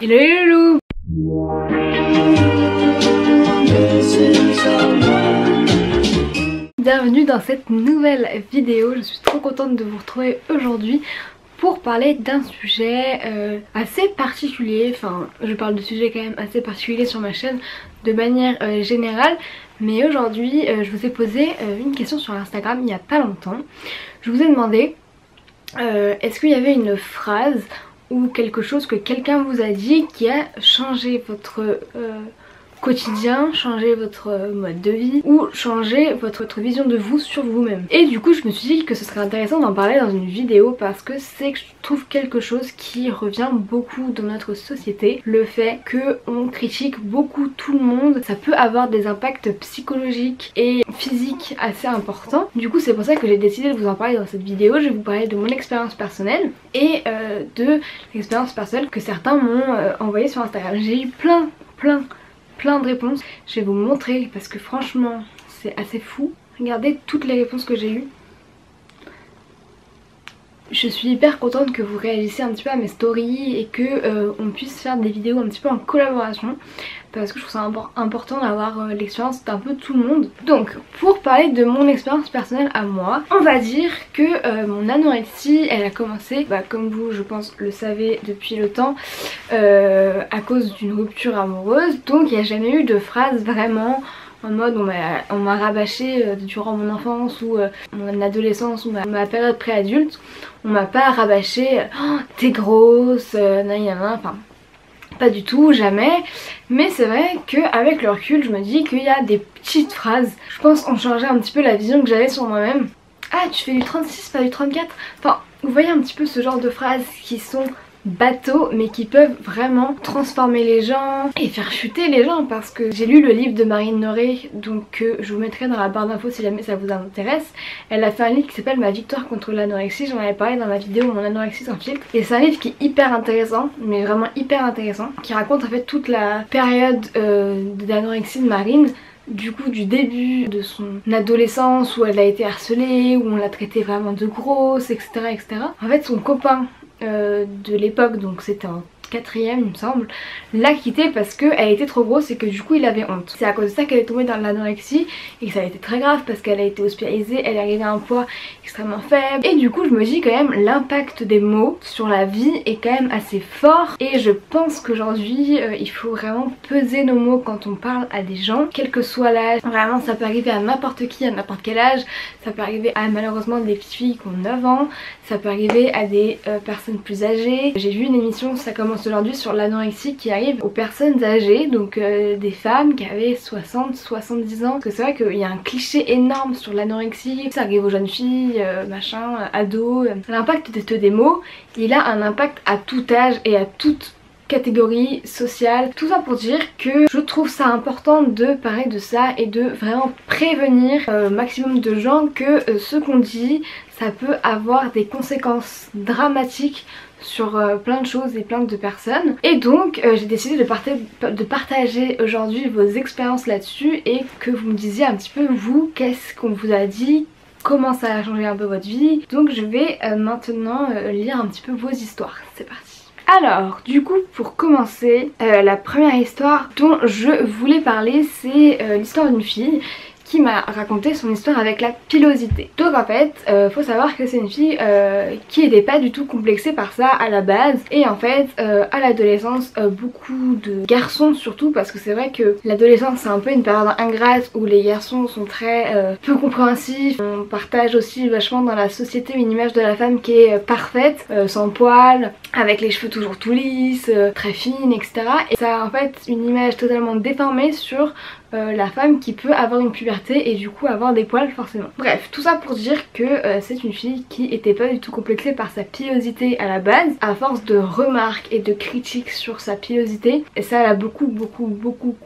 Hello les loulous. Bienvenue dans cette nouvelle vidéo, je suis trop contente de vous retrouver aujourd'hui pour parler d'un sujet assez particulier. Enfin, je parle de sujets quand même assez particuliers sur ma chaîne de manière générale, mais aujourd'hui je vous ai posé une question sur Instagram il n'y a pas longtemps. Je vous ai demandé est-ce qu'il y avait une phrase ou quelque chose que quelqu'un vous a dit qui a changé votre quotidien, changé votre mode de vie ou changé votre vision de vous sur vous-même. Et du coup je me suis dit que ce serait intéressant d'en parler dans une vidéo parce que c'est que je trouve quelque chose qui revient beaucoup dans notre société. Le fait qu'on critique beaucoup tout le monde, ça peut avoir des impacts psychologiques et physiques assez importants. Du coup c'est pour ça que j'ai décidé de vous en parler dans cette vidéo. Je vais vous parler de mon expérience personnelle et de l'expérience personnelle que certains m'ont envoyée sur Instagram. J'ai eu plein de réponses. Je vais vous montrer parce que franchement c'est assez fou. Regardez toutes les réponses que j'ai eues. Je suis hyper contente que vous réagissiez un petit peu à mes stories et que on puisse faire des vidéos un petit peu en collaboration parce que je trouve ça important d'avoir l'expérience d'un peu tout le monde. Donc pour parler de mon expérience personnelle à moi, on va dire que mon anorexie elle a commencé, comme vous je pense le savez depuis le temps, à cause d'une rupture amoureuse. Donc il n'y a jamais eu de phrase vraiment en mode on m'a rabâché durant mon enfance ou mon adolescence ou ma période préadulte. On m'a pas rabâché oh, t'es grosse, enfin pas du tout, jamais. Mais c'est vrai qu'avec le recul je me dis qu'il y a des petites phrases, je pense, ont changé un petit peu la vision que j'avais sur moi-même. Ah tu fais du 36 pas du 34. Enfin vous voyez un petit peu ce genre de phrases qui sont bateaux mais qui peuvent vraiment transformer les gens et faire chuter les gens. Parce que j'ai lu le livre de Marine Noré, donc je vous mettrai dans la barre d'infos si jamais ça vous intéresse. Elle a fait un livre qui s'appelle Ma victoire contre l'anorexie, j'en avais parlé dans ma vidéo Mon anorexie sans filtre, et c'est un livre qui est hyper intéressant, mais vraiment hyper intéressant, qui raconte en fait toute la période d'anorexie de Marine. Du coup du début de son adolescence où elle a été harcelée, où on l'a traitée vraiment de grosse, etc. En fait son copain de l'époque, donc c'était en 4ème il me semble, l'a quittée parce qu'elle était trop grosse et que du coup il avait honte. C'est à cause de ça qu'elle est tombée dans l'anorexie et que ça a été très grave parce qu'elle a été hospitalisée, elle est arrivée à un poids extrêmement faible. Et du coup je me dis quand même l'impact des mots sur la vie est quand même assez fort et je pense qu'aujourd'hui il faut vraiment peser nos mots quand on parle à des gens, quel que soit l'âge. Vraiment ça peut arriver à n'importe qui, à n'importe quel âge, ça peut arriver à malheureusement des petites filles qui ont 9 ans, ça peut arriver à des personnes plus âgées. J'ai vu une émission, ça commence aujourd'hui, sur l'anorexie qui arrive aux personnes âgées, donc des femmes qui avaient 60-70 ans. Parce que c'est vrai qu'il y a un cliché énorme sur l'anorexie, ça arrive aux jeunes filles, machin, ados. L'impact des mots, il a un impact à tout âge et à toute catégorie sociale. Tout ça pour dire que je trouve ça important de parler de ça et de vraiment prévenir maximum de gens que ce qu'on dit ça peut avoir des conséquences dramatiques sur plein de choses et plein de personnes. Et donc j'ai décidé de partager aujourd'hui vos expériences là-dessus et que vous me disiez un petit peu vous, qu'est-ce qu'on vous a dit, comment ça a changé un peu votre vie. Donc je vais maintenant lire un petit peu vos histoires. C'est parti. Alors du coup pour commencer, la première histoire dont je voulais parler c'est l'histoire d'une fille qui m'a raconté son histoire avec la pilosité. Donc en fait faut savoir que c'est une fille qui n'était pas du tout complexée par ça à la base, et en fait à l'adolescence beaucoup de garçons surtout, parce que c'est vrai que l'adolescence c'est un peu une période ingrate où les garçons sont très peu compréhensifs. On partage aussi vachement dans la société une image de la femme qui est parfaite, sans poils, avec les cheveux toujours tout lisses, très fine, etc. Et ça a en fait une image totalement déformée sur la femme qui peut avoir une puberté et du coup avoir des poils forcément. Bref, tout ça pour dire que c'est une fille qui était pas du tout complexée par sa pilosité à la base. À force de remarques et de critiques sur sa pilosité, et ça elle a beaucoup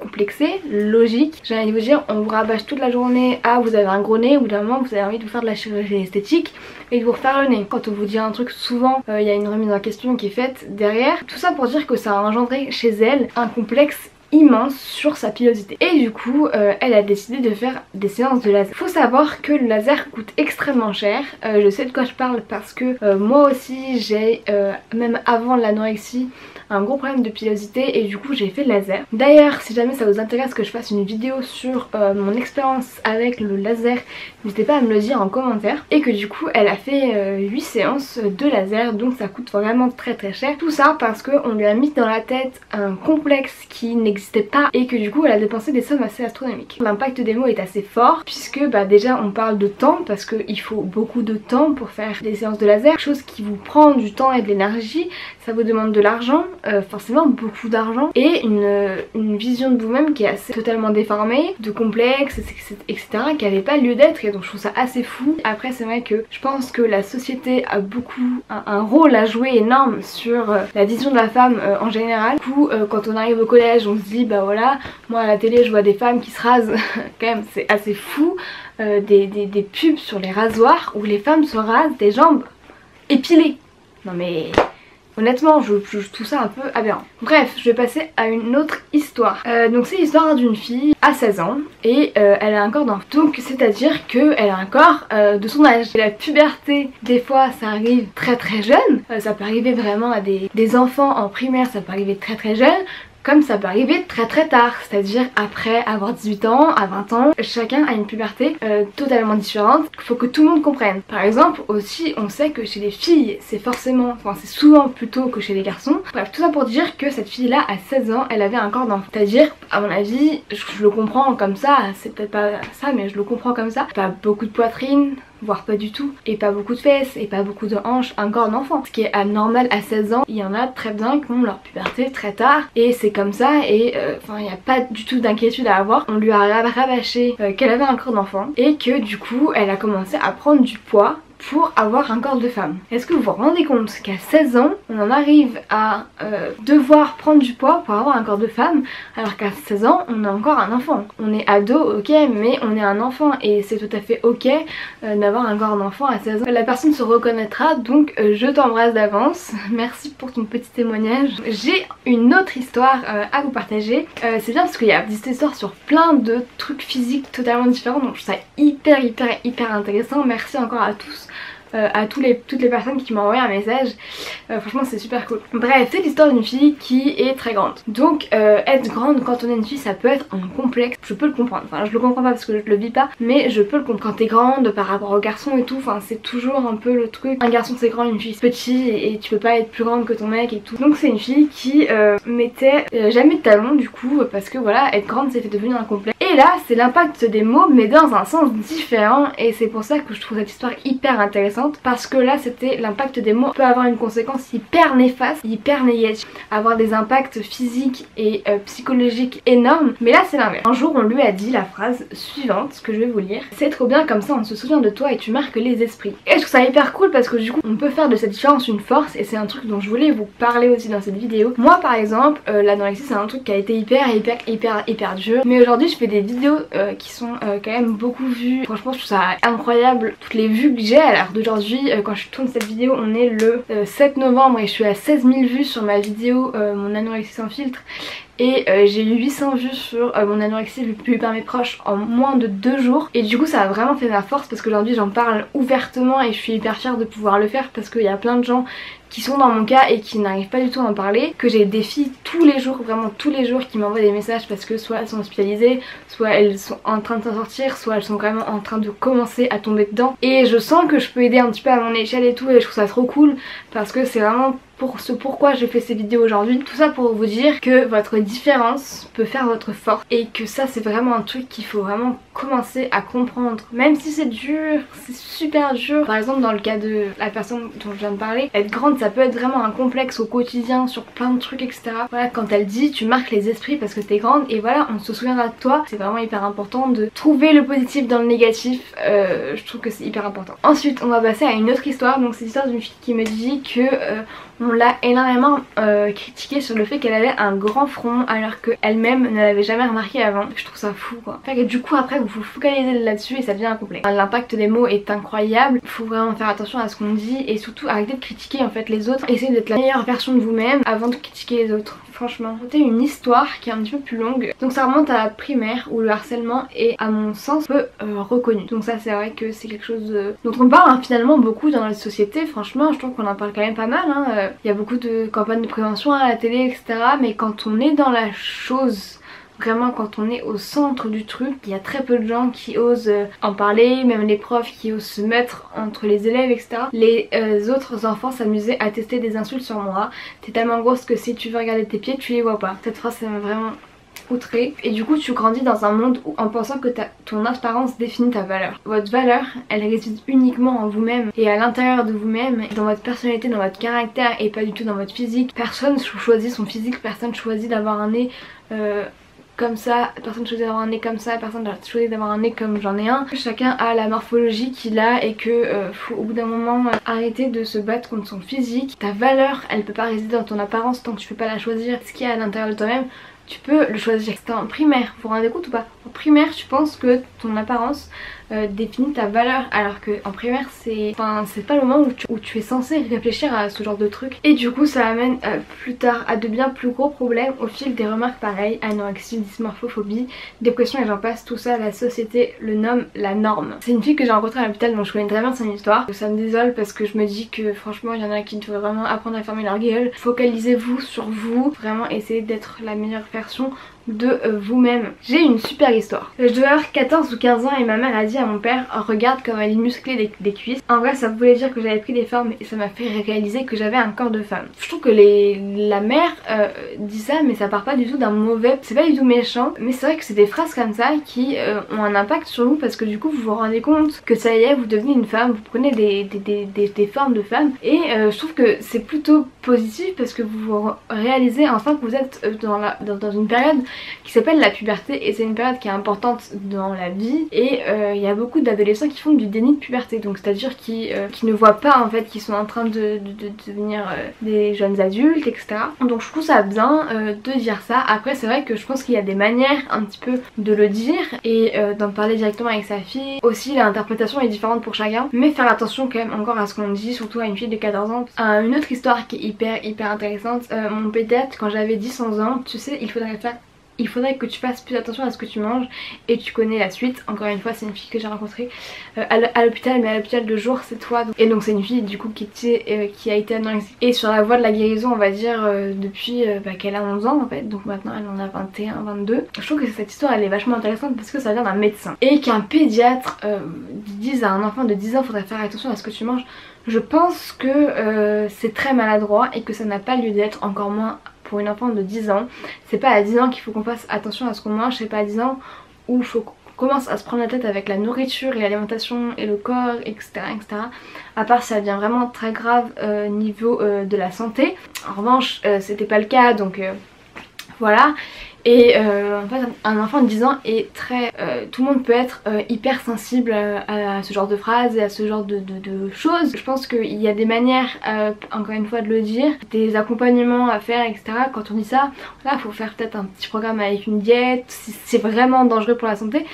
complexé, logique. J'ai envie de vous dire, on vous rabâche toute la journée, ah vous avez un gros nez, au bout d'un moment vous avez envie de vous faire de la chirurgie esthétique et de vous refaire le nez. Quand on vous dit un truc souvent, il y a une remise en question qui est faite derrière. Tout ça pour dire que ça a engendré chez elle un complexe immense sur sa pilosité. Et du coup elle a décidé de faire des séances de laser. Faut savoir que le laser coûte extrêmement cher. Je sais de quoi je parle parce que moi aussi j'ai même avant l'anorexie un gros problème de pilosité et du coup j'ai fait le laser. D'ailleurs si jamais ça vous intéresse que je fasse une vidéo sur mon expérience avec le laser, n'hésitez pas à me le dire en commentaire. Et que du coup elle a fait 8 séances de laser, donc ça coûte vraiment très cher. Tout ça parce qu'on lui a mis dans la tête un complexe qui n'existait pas et que du coup elle a dépensé des sommes assez astronomiques. L'impact des mots est assez fort puisque déjà on parle de temps parce qu'il faut beaucoup de temps pour faire des séances de laser, chose qui vous prend du temps et de l'énergie, ça vous demande de l'argent, forcément beaucoup d'argent, et une vision de vous-même qui est assez totalement déformée, de complexes, etc. qui n'avait pas lieu d'être, et donc je trouve ça assez fou. Après c'est vrai que je pense que la société a beaucoup un rôle à jouer énorme sur la vision de la femme en général. Du coup quand on arrive au collège on se dit bah voilà, moi à la télé je vois des femmes qui se rasent, quand même c'est assez fou, des pubs sur les rasoirs où les femmes se rasent des jambes épilées. Non mais honnêtement je trouve ça un peu aberrant. Bref, je vais passer à une autre histoire. Donc c'est l'histoire d'une fille à 16 ans et elle a un corps d'enfant. Donc c'est à dire qu'elle a un corps de son âge. Et la puberté, des fois ça arrive très jeune. Ça peut arriver vraiment à des enfants en primaire, ça peut arriver très jeune. Comme ça peut arriver très tard, c'est-à-dire après avoir 18 ans, à 20 ans, chacun a une puberté totalement différente, il faut que tout le monde comprenne. Par exemple aussi on sait que chez les filles c'est forcément, enfin c'est souvent plus tôt que chez les garçons. Bref, tout ça pour dire que cette fille là à 16 ans elle avait un corps d'enfant. C'est-à-dire à mon avis, je le comprends comme ça, c'est peut-être pas ça mais je le comprends comme ça, pas beaucoup de poitrine, voire pas du tout, et pas beaucoup de fesses, et pas beaucoup de hanches, un corps d'enfant. Ce qui est anormal à 16 ans, il y en a très bien qui ont leur puberté très tard, et c'est comme ça, et enfin il n'y a pas du tout d'inquiétude à avoir. On lui a rabâché qu'elle avait un corps d'enfant, et que du coup elle a commencé à prendre du poids pour avoir un corps de femme. Est-ce que vous vous rendez compte qu'à 16 ans on en arrive à devoir prendre du poids pour avoir un corps de femme, alors qu'à 16 ans on est encore un enfant. On est ado, ok, mais on est un enfant et c'est tout à fait ok d'avoir un corps d'enfant à 16 ans. La personne se reconnaîtra, donc je t'embrasse d'avance. Merci pour ton petit témoignage. J'ai une autre histoire à vous partager. C'est bien parce qu'il y a des histoires sur plein de trucs physiques totalement différents, donc je trouve ça hyper intéressant. Merci encore à tous. À toutes les personnes qui m'ont envoyé un message, franchement c'est super cool. Bref, c'est l'histoire d'une fille qui est très grande. Donc être grande quand on est une fille ça peut être un complexe, je peux le comprendre, enfin je le comprends pas parce que je le vis pas, mais je peux le comprendre. Quand t'es grande par rapport aux garçons et tout, enfin c'est toujours un peu le truc, un garçon c'est grand, une fille c'est petit et tu peux pas être plus grande que ton mec et tout. Donc c'est une fille qui mettait jamais de talons du coup parce que voilà, être grande c'est devenu un complexe. Et là c'est l'impact des mots mais dans un sens différent, et c'est pour ça que je trouve cette histoire hyper intéressante. Parce que là c'était l'impact des mots peut avoir une conséquence hyper néfaste, hyper négative, avoir des impacts physiques et psychologiques énormes. Mais là c'est l'inverse. Un jour on lui a dit la phrase suivante que je vais vous lire: c'est trop bien comme ça on se souvient de toi et tu marques les esprits. Et je trouve ça hyper cool parce que du coup on peut faire de cette différence une force, et c'est un truc dont je voulais vous parler aussi dans cette vidéo. Moi par exemple l'anorexie c'est un truc qui a été hyper dur, mais aujourd'hui je fais des vidéos qui sont quand même beaucoup vues. Franchement je trouve ça incroyable toutes les vues que j'ai à l'heure d'aujourd'hui. Quand je tourne cette vidéo on est le 7 novembre et je suis à 16 000 vues sur ma vidéo mon anorexie sans filtre, et j'ai eu 800 vues sur mon anorexie vue par mes proches en moins de 2 jours, et du coup ça a vraiment fait ma force parce qu'aujourd'hui j'en parle ouvertement et je suis hyper fière de pouvoir le faire parce qu'il y a plein de gens qui sont dans mon cas et qui n'arrivent pas du tout à en parler, que j'ai des filles tous les jours, vraiment tous les jours, qui m'envoient des messages parce que soit elles sont hospitalisées, soit elles sont en train de s'en sortir, soit elles sont vraiment en train de commencer à tomber dedans, et je sens que je peux aider un petit peu à mon échelle et tout, et je trouve ça trop cool parce que c'est vraiment pour ce pourquoi j'ai fait ces vidéos aujourd'hui. Tout ça pour vous dire que votre différence peut faire votre force, et que ça c'est vraiment un truc qu'il faut vraiment commencer à comprendre, même si c'est dur, c'est super dur. Par exemple dans le cas de la personne dont je viens de parler, être grande ça peut être vraiment un complexe au quotidien sur plein de trucs etc. Voilà, quand elle dit tu marques les esprits parce que t'es grande, et voilà on se souviendra de toi, c'est vraiment hyper important de trouver le positif dans le négatif, je trouve que c'est hyper important. Ensuite on va passer à une autre histoire, donc c'est l'histoire d'une fille qui me dit que on l'a énormément critiquée sur le fait qu'elle avait un grand front alors qu'elle-même ne l'avait jamais remarqué avant. Je trouve ça fou quoi. Fait que du coup après vous vous focalisez là-dessus et ça devient incomplet. L'impact des mots est incroyable, il faut vraiment faire attention à ce qu'on dit et surtout arrêter de critiquer en fait les autres. Essayez d'être la meilleure version de vous-même avant de critiquer les autres. Franchement, c'était une histoire qui est un petit peu plus longue. Donc ça remonte à la primaire où le harcèlement est à mon sens peu reconnu. Donc ça c'est vrai que c'est quelque chose dont on parle finalement beaucoup dans la société. Franchement je trouve qu'on en parle quand même pas mal. Il y a beaucoup de campagnes de prévention à la télé etc. Mais quand on est dans la chose, vraiment quand on est au centre du truc, il y a très peu de gens qui osent en parler, même les profs qui osent se mettre entre les élèves etc. Les autres enfants s'amusaient à tester des insultes sur moi. T'es tellement grosse que si tu veux regarder tes pieds tu les vois pas. Cette phrase ça m'a vraiment outrée. Et du coup tu grandis dans un monde où, en pensant que ton apparence définit ta valeur. Votre valeur elle réside uniquement en vous-même et à l'intérieur de vous-même, dans votre personnalité, dans votre caractère et pas du tout dans votre physique. Personne choisit son physique, personne choisit d'avoir un nez comme ça, personne choisit d'avoir un nez comme ça, personne choisit d'avoir un nez comme j'en ai un. Chacun a la morphologie qu'il a et que faut au bout d'un moment arrêter de se battre contre son physique. Ta valeur elle peut pas résider dans ton apparence tant que tu peux pas la choisir. Ce qu'il y a à l'intérieur de toi-même tu peux le choisir. C'était en primaire, vous vous rendez compte ou pas? En primaire tu penses que ton apparence définit ta valeur alors que en primaire c'est pas le moment où tu es censé réfléchir à ce genre de truc. Et du coup ça amène plus tard à de bien plus gros problèmes au fil des remarques pareilles, anorexie, dysmorphophobie, dépression et j'en passe. Tout ça la société le nomme la norme. C'est une fille que j'ai rencontrée à l'hôpital donc je connais très bien son histoire. Ça me désole parce que je me dis que franchement il y en a qui devraient vraiment apprendre à fermer leur gueule. Focalisez-vous sur vous, vraiment essayez d'être la meilleure version de vous-même. J'ai une super histoire. Je devais avoir 14 ou 15 ans et ma mère a dit à mon père regarde comme elle est musclée des cuisses. En vrai ça voulait dire que j'avais pris des formes et ça m'a fait réaliser que j'avais un corps de femme. Je trouve que la mère dit ça mais ça part pas du tout d'un mauvais, c'est pas du tout méchant mais c'est vrai que c'est des phrases comme ça qui ont un impact sur vous parce que du coup vous vous rendez compte que ça y est vous devenez une femme, vous prenez des formes de femme et je trouve que c'est plutôt positif parce que vous réalisez enfin que vous êtes dans une période qui s'appelle la puberté et c'est une période qui est importante dans la vie et il y a beaucoup d'adolescents qui font du déni de puberté, donc c'est à dire qui ne voient pas en fait qu'ils sont en train de devenir des jeunes adultes etc. Donc je trouve ça bien de dire ça. Après c'est vrai que je pense qu'il y a des manières un petit peu de le dire et d'en parler directement avec sa fille. Aussi l'interprétation est différente pour chacun mais faire attention quand même encore à ce qu'on dit, surtout à une fille de 14 ans. Une autre histoire qui est hyper intéressante, mon pédiatre quand j'avais 10-11 ans, tu sais il faudrait que tu fasses plus attention à ce que tu manges et tu connais la suite. Encore une fois c'est une fille que j'ai rencontrée à l'hôpital mais à l'hôpital de jour cette fois. Et donc c'est une fille du coup qui a été anorexique et sur la voie de la guérison on va dire depuis qu'elle a 11 ans en fait. Donc maintenant elle en a 21, 22. Je trouve que cette histoire elle est vachement intéressante parce que ça vient d'un médecin. Et qu'un pédiatre dise à un enfant de 10 ans faudrait faire attention à ce que tu manges. Je pense que c'est très maladroit et que ça n'a pas lieu d'être, encore moins pour une enfant de 10 ans. C'est pas à 10 ans qu'il faut qu'on fasse attention à ce qu'on mange, c'est pas à 10 ans où il faut qu'on commence à se prendre la tête avec la nourriture et l'alimentation et le corps etc. À part ça devient vraiment très grave niveau de la santé. En revanche c'était pas le cas donc voilà. Et en fait un enfant de 10 ans est très... tout le monde peut être hyper sensible à ce genre de phrases et à ce genre de choses. Je pense qu'il y a des manières encore une fois de le dire, des accompagnements à faire etc. Quand on dit ça, là faut faire peut-être un petit programme avec une diète, si c'est vraiment dangereux pour la santé.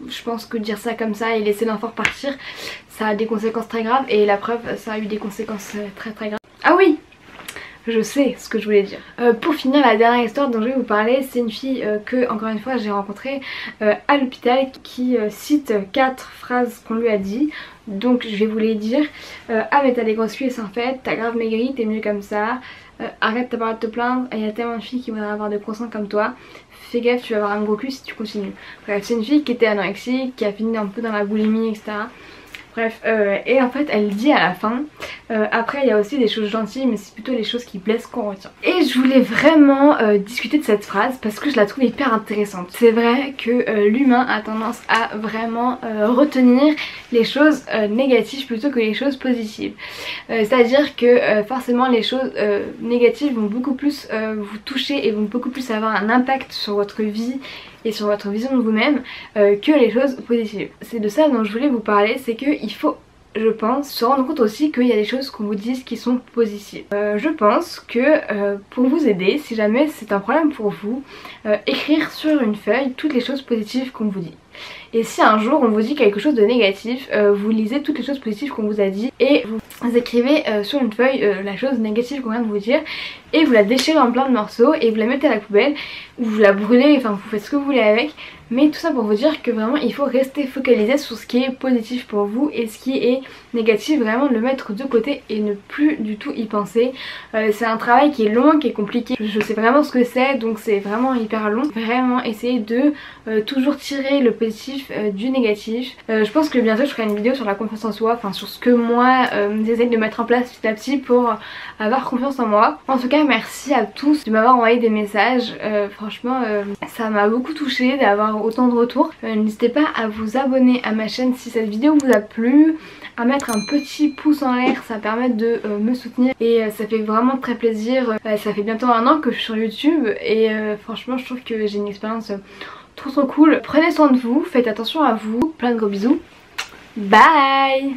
Je pense que dire ça comme ça et laisser l'enfant partir, ça a des conséquences très graves et la preuve ça a eu des conséquences très graves. Ah oui, je sais ce que je voulais dire. Pour finir, la dernière histoire dont je vais vous parler, c'est une fille que, encore une fois, j'ai rencontrée à l'hôpital qui cite 4 phrases qu'on lui a dit. Donc je vais vous les dire. Ah mais t'as des grosses cuisses en fait, t'as grave maigri, t'es mieux comme ça. Arrête de te plaindre, il y a tellement de filles qui voudraient avoir des croissants comme toi. Fais gaffe, tu vas avoir un gros cul si tu continues. Bref, c'est une fille qui était anorexique, qui a fini un peu dans la boulimie, etc. Bref, et en fait elle dit à la fin, après il y a aussi des choses gentilles mais c'est plutôt les choses qui blessent qu'on retient. Et je voulais vraiment discuter de cette phrase parce que je la trouve hyper intéressante. C'est vrai que l'humain a tendance à vraiment retenir les choses négatives plutôt que les choses positives. C'est à dire que forcément les choses négatives vont beaucoup plus vous toucher et vont beaucoup plus avoir un impact sur votre vie et sur votre vision de vous-même que les choses positives. C'est de ça dont je voulais vous parler, c'est qu'il faut, je pense, se rendre compte aussi qu'il y a des choses qu'on vous dise qui sont positives. Je pense que pour vous aider, si jamais c'est un problème pour vous, écrire sur une feuille toutes les choses positives qu'on vous dit. Et si un jour on vous dit quelque chose de négatif, vous lisez toutes les choses positives qu'on vous a dit et vous écrivez sur une feuille la chose négative qu'on vient de vous dire et vous la déchirez en plein de morceaux et vous la mettez à la poubelle ou vous la brûlez, enfin vous faites ce que vous voulez avec. Mais tout ça pour vous dire que vraiment il faut rester focalisé sur ce qui est positif pour vous et ce qui est négatif, vraiment de le mettre de côté et ne plus du tout y penser. C'est un travail qui est long, qui est compliqué, je sais vraiment ce que c'est, donc c'est vraiment hyper long. Vraiment essayer de toujours tirer le positif du négatif. Je pense que bientôt je ferai une vidéo sur la confiance en soi, enfin sur ce que moi j'essaie de mettre en place petit à petit pour avoir confiance en moi. En tout cas merci à tous de m'avoir envoyé des messages, franchement ça m'a beaucoup touchée d'avoir autant de retours. N'hésitez pas à vous abonner à ma chaîne si cette vidéo vous a plu, à mettre un petit pouce en l'air, ça permet de me soutenir et ça fait vraiment très plaisir. Ça fait bientôt 1 an que je suis sur YouTube et franchement je trouve que j'ai une expérience trop cool. Prenez soin de vous, faites attention à vous, plein de gros bisous, bye.